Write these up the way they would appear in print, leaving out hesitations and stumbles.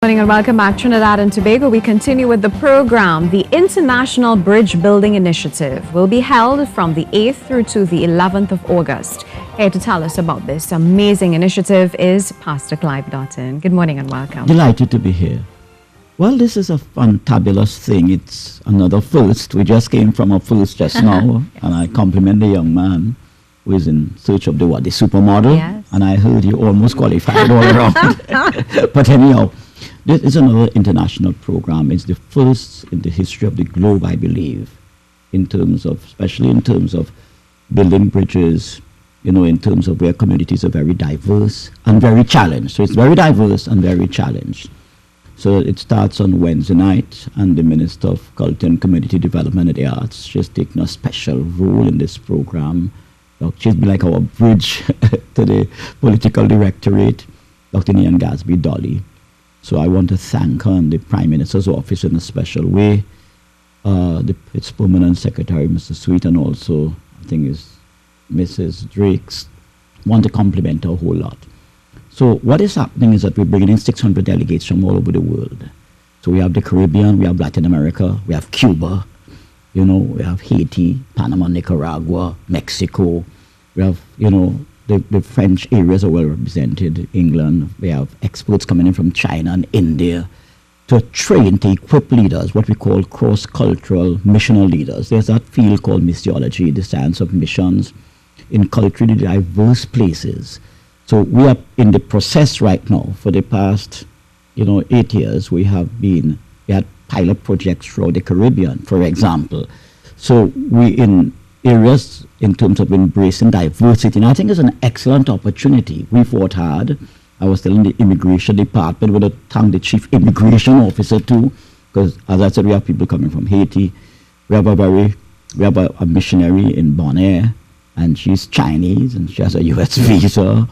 morning and welcome back Trinidad and Tobago. We continue with the program. The International Bridge Building Initiative will be held from the 8th through to the 11th of August. Here to tell us about this amazing initiative is Pastor Clive Dotton. Good morning and welcome. Delighted to be here. Well, this is a fantabulous thing. It's another first. We just came from a first just now, and I compliment the young man who is in search of the supermodel. Yes. And I heard you almost qualified all around. But anyhow, this is another international program. It's the first in the history of the globe, I believe, especially in terms of building bridges, in terms of where communities are very diverse and very challenged. So it's very diverse and very challenged. So it starts on Wednesday night, and the Minister of Culture and Community Development and the Arts, she's taking a special role in this program. She's been like our bridge to the political directorate, Dr. Nian Gatsby Dolly. So I want to thank her and the Prime Minister's office in a special way. Its permanent secretary, Mr. Sweet, and also I think is Mrs. Drakes. Want to compliment her a whole lot. So what is happening is that we're bringing in 600 delegates from all over the world. So we have the Caribbean, we have Latin America, we have Cuba, we have Haiti, Panama, Nicaragua, Mexico. We have, the French areas are well represented, England. We have experts coming in from China and India to train, to equip leaders, what we call cross-cultural missional leaders. There's that field called missiology, the science of missions in culturally diverse places. So we are in the process right now. For the past, 8 years, we had pilot projects throughout the Caribbean, for example. So we in areas in terms of embracing diversity, and I think it's an excellent opportunity. We fought hard. I was telling the immigration department, we would thank the chief immigration officer too, because as I said, we have people coming from Haiti. We have a missionary in Bonaire, and she's Chinese, and she has a U.S. visa.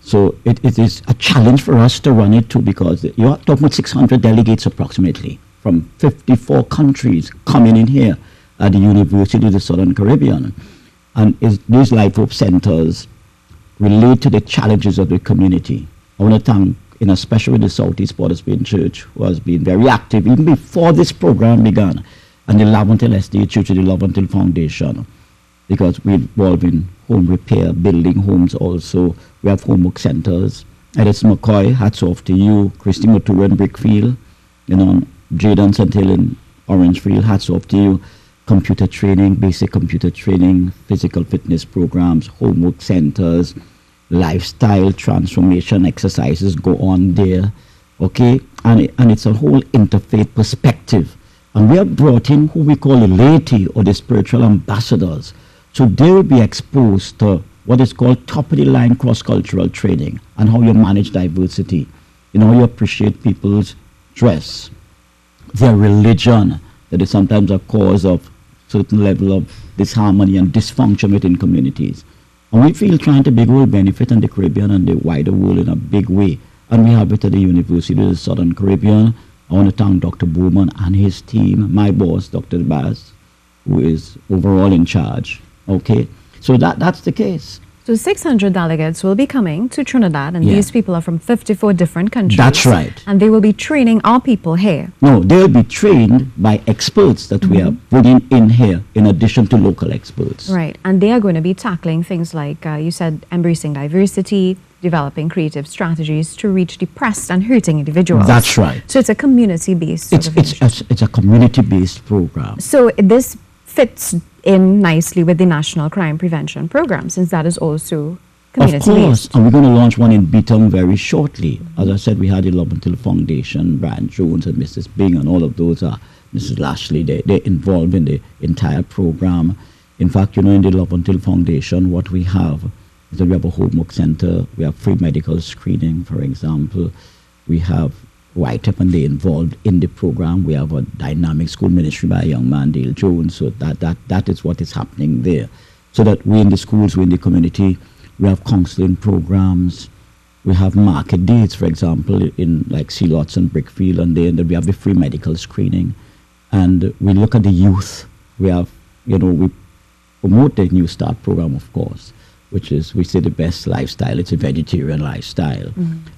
So it is a challenge for us to run it too, because you're talking about 600 delegates approximately from 54 countries coming in here at the University of the Southern Caribbean. And these Life Hope Centers relate to the challenges of the community. I want to thank, especially the Southeast Port of Spain Church, who has been very active even before this program began, and the Laventille SDA Church of the Laventille Foundation, because we're involved in home repair, building homes also. We have homework centers. Edith McCoy, hats off to you. Christy Matura in Brickfield, Jaden Santil in Orangefield, hats off to you. Computer training, basic computer training, physical fitness programs, homework centers, lifestyle transformation exercises go on there, okay? And it's a whole interfaith perspective. And we have brought in who we call the laity or the spiritual ambassadors. So they will be exposed to what is called top-of-the-line cross-cultural training and how you manage diversity, how you appreciate people's dress, their religion, that is sometimes a cause of certain level of disharmony and dysfunction within communities. And we feel trying to big will benefit in the Caribbean and the wider world in a big way. And we have it at the University of the Southern Caribbean. I want to thank Dr. Bowman and his team, my boss, Dr. Bass, who is overall in charge. Okay, so that's the case. So 600 delegates will be coming to Trinidad, and these people are from 54 different countries. That's right. And they will be training our people here. No, they will be trained by experts that we are bringing in here, in addition to local experts. Right, and they are going to be tackling things like, you said, embracing diversity, developing creative strategies to reach depressed and hurting individuals. That's right. So it's a community-based It's a community-based program. So this fits in nicely with the National Crime Prevention Program, since that is also community-based. Of course, and we're going to launch one in Beaton very shortly. As I said, we had the Laventille Foundation, Brian Jones and Mrs. Bing, and all of those are, Mrs. Lashley, they're involved in the entire program. In fact, in the Laventille Foundation, what we have is that we have a homework center, we have free medical screening, for example. We have right up and they involved in the program. We have a dynamic school ministry by a young man, Dale Jones. So that is what is happening there. So that we in the schools, we in the community, we have counseling programs. We have market dates, for example, in like Sea Lots and Brickfield, and then we have the free medical screening. And we look at the youth. We have, we promote the New Start program, of course. which is, we say, the best lifestyle. It's a vegetarian lifestyle.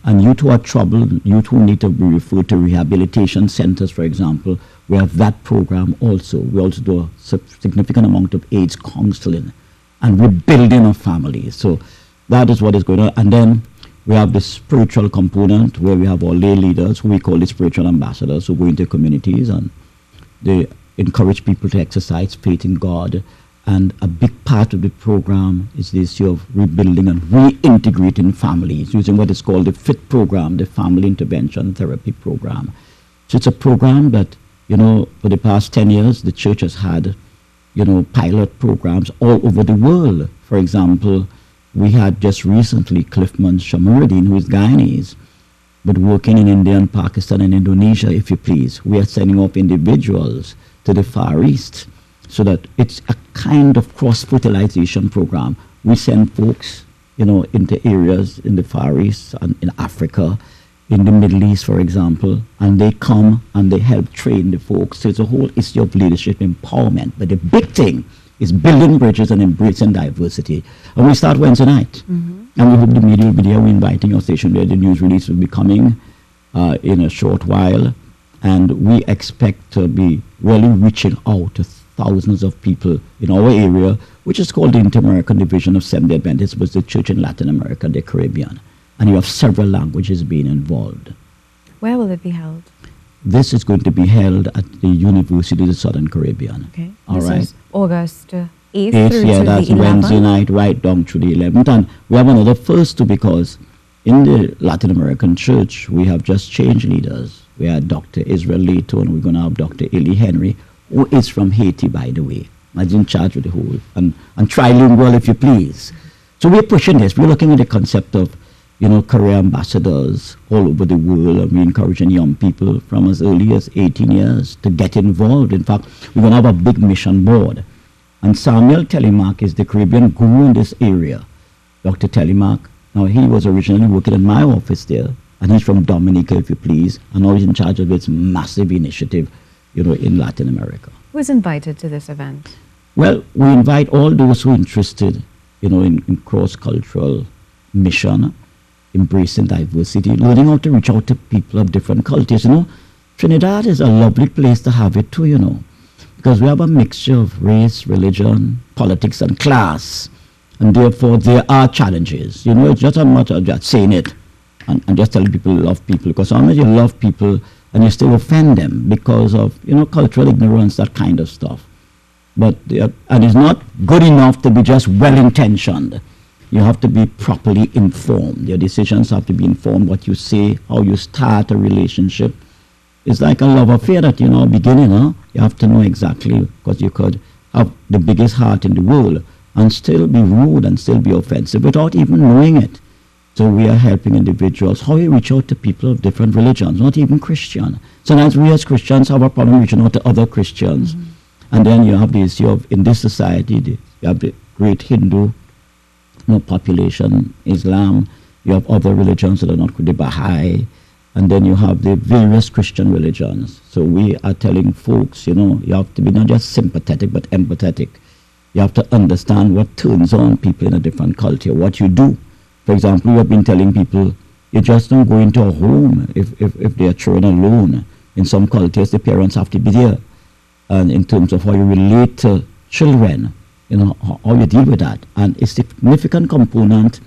And youth who are troubled, youth who need to be referred to rehabilitation centers, for example, we have that program also. We also do a significant amount of AIDS counseling and rebuilding of families. So that is what is going on. And then we have the spiritual component where we have our lay leaders, who we call the spiritual ambassadors, who go into communities and they encourage people to exercise faith in God. And a big part of the program is the issue of rebuilding and reintegrating families using what is called the FIT program, the Family Intervention Therapy Program. So it's a program that, for the past 10 years, the church has had, pilot programs all over the world. For example, we had just recently Cliffman Shamaruddin, who is Guyanese, but working in India and Pakistan and Indonesia, if you please. We are sending off individuals to the Far East so that it's a kind of cross-fertilization program. We send folks, into areas in the Far East and in Africa, in the Middle East, for example, and they come and they help train the folks. So it's a whole issue of leadership empowerment. But the big thing is building bridges and embracing diversity. And we start Wednesday night. And we hope the media will be there. We're inviting your station there. The news release will be coming in a short while. And we expect to be really reaching out to thousands of people in our area, which is called the Inter-American Division of Seventh-day Adventists, was the church in Latin America, the Caribbean. And you have several languages being involved. Where will it be held? This is going to be held at the University of the Southern Caribbean. Okay. All This right. is August 8th 8th, through yeah, to that's the 11th. Wednesday night, right down to the 11th. And we have another first too, because in the Latin American church, we have just changed leaders. We had Dr. Israel Leto, and we're going to have Dr. Eli Henry, who is from Haiti, by the way. He's in charge of the whole, and trilingual, if you please. So we're pushing this. We're looking at the concept of, career ambassadors all over the world, and we're encouraging young people from as early as 18 years to get involved. In fact, we're going to have a big mission board. And Samuel Telemark is the Caribbean guru in this area. Dr. Telemark, now he was originally working in my office there, and he's from Dominica, if you please, and now he's in charge of this massive initiative, in Latin America. Who is invited to this event? Well, we invite all those who are interested, in cross-cultural mission, embracing diversity, learning how to reach out to people of different cultures. Trinidad is a lovely place to have it too, because we have a mixture of race, religion, politics, and class. And therefore, there are challenges. It's just a matter of just saying it and just telling people you love people. Because sometimes you love people and you still offend them because of, cultural ignorance, that kind of stuff. But and it's not good enough to be just well-intentioned. You have to be properly informed. Your decisions have to be informed. What you say, how you start a relationship. It's like a love affair that, beginning, you have to know exactly, because you could have the biggest heart in the world and still be rude and still be offensive without even knowing it. So we are helping individuals, how you reach out to people of different religions, not even Christian. Sometimes we as Christians have a problem reaching out to other Christians. And then you have the issue of, in this society, you have the great Hindu population, Islam, you have other religions that are not the Baha'i, and then you have the various Christian religions. So we are telling folks, you have to be not just sympathetic, but empathetic. You have to understand what turns on people in a different culture, what you do. For example, we have been telling people, you just don't go into a home if they are children alone. In some cultures, the parents have to be there. And in terms of how you relate to children, how you deal with that. And a significant component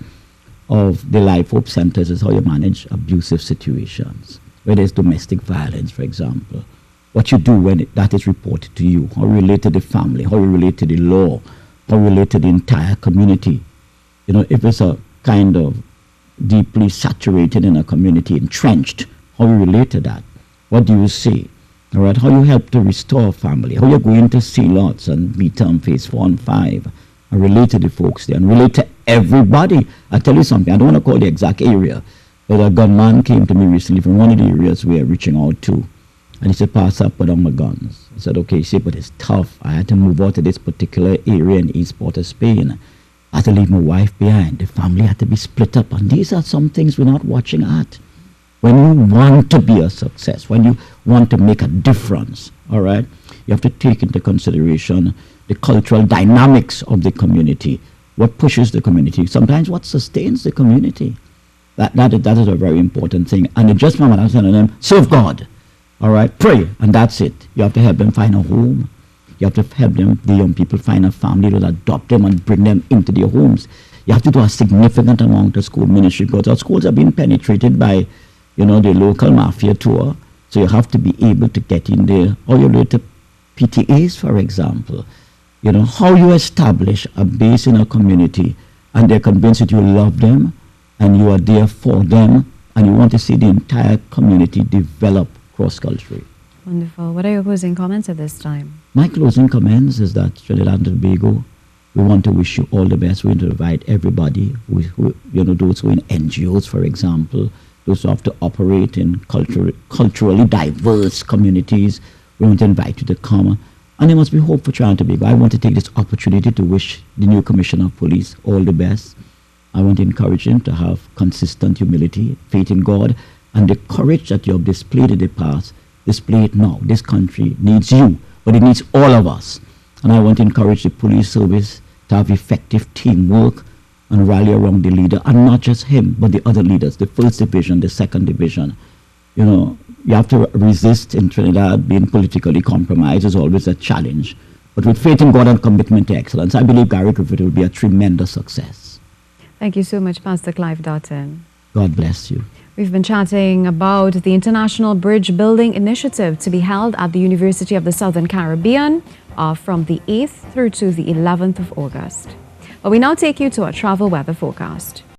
of the Life Hope Centers is how you manage abusive situations, where there's domestic violence, for example. What you do when that is reported to you, how you relate to the family, how you relate to the law, how you relate to the entire community. If it's a kind of deeply saturated in a community, entrenched, how you relate to that. What do you say? All right, how you help to restore family, how you go into sea lots and meet them phase 4 and 5 and relate to the folks there and relate to everybody. I tell you something, I don't want to call the exact area, but a gunman came to me recently from one of the areas we are reaching out to, and he said, Pastor, put on my guns. I said, okay, he said, but it's tough. I had to move out to this particular area in East Port of Spain. I had to leave my wife behind. The family had to be split up, and these are some things we're not watching at. When you want to be a success, when you want to make a difference, all right, you have to take into consideration the cultural dynamics of the community. what pushes the community, sometimes what sustains the community. That is a very important thing. And it just I'm telling them, serve God. All right, pray, and that's it. You have to help them find a home. You have to help them, the young people, find a family to adopt them and bring them into their homes. You have to do a significant amount of school ministry because our schools have been penetrated by, the local mafia tour. So you have to be able to get in there. Or you do to PTAs, for example. How you establish a base in a community and they're convinced that you love them and you are there for them and you want to see the entire community develop cross-culturally. Wonderful. What are your closing comments at this time? My closing comments is that Trinidad and Tobago, we want to wish you all the best. We want to invite everybody, those who are in NGOs, for example, those who have to operate in culturally diverse communities. We want to invite you to come. And there must be hope for Trinidad and Tobago. I want to take this opportunity to wish the new Commissioner of Police all the best. I want to encourage him to have consistent humility, faith in God, and the courage that you have displayed in the past. Display it now. This country needs you, but it needs all of us. And I want to encourage the police service to have effective teamwork and rally around the leader, and not just him, but the other leaders, the first division, the second division. You have to resist in Trinidad. Being politically compromised is always a challenge. But with faith in God and commitment to excellence, I believe Gary Griffith will be a tremendous success. Thank you so much, Pastor Clive Doughton. God bless you. We've been chatting about the International Bridge Building Initiative to be held at the University of the Southern Caribbean from the 8th through to the 11th of August. But we now take you to our travel weather forecast.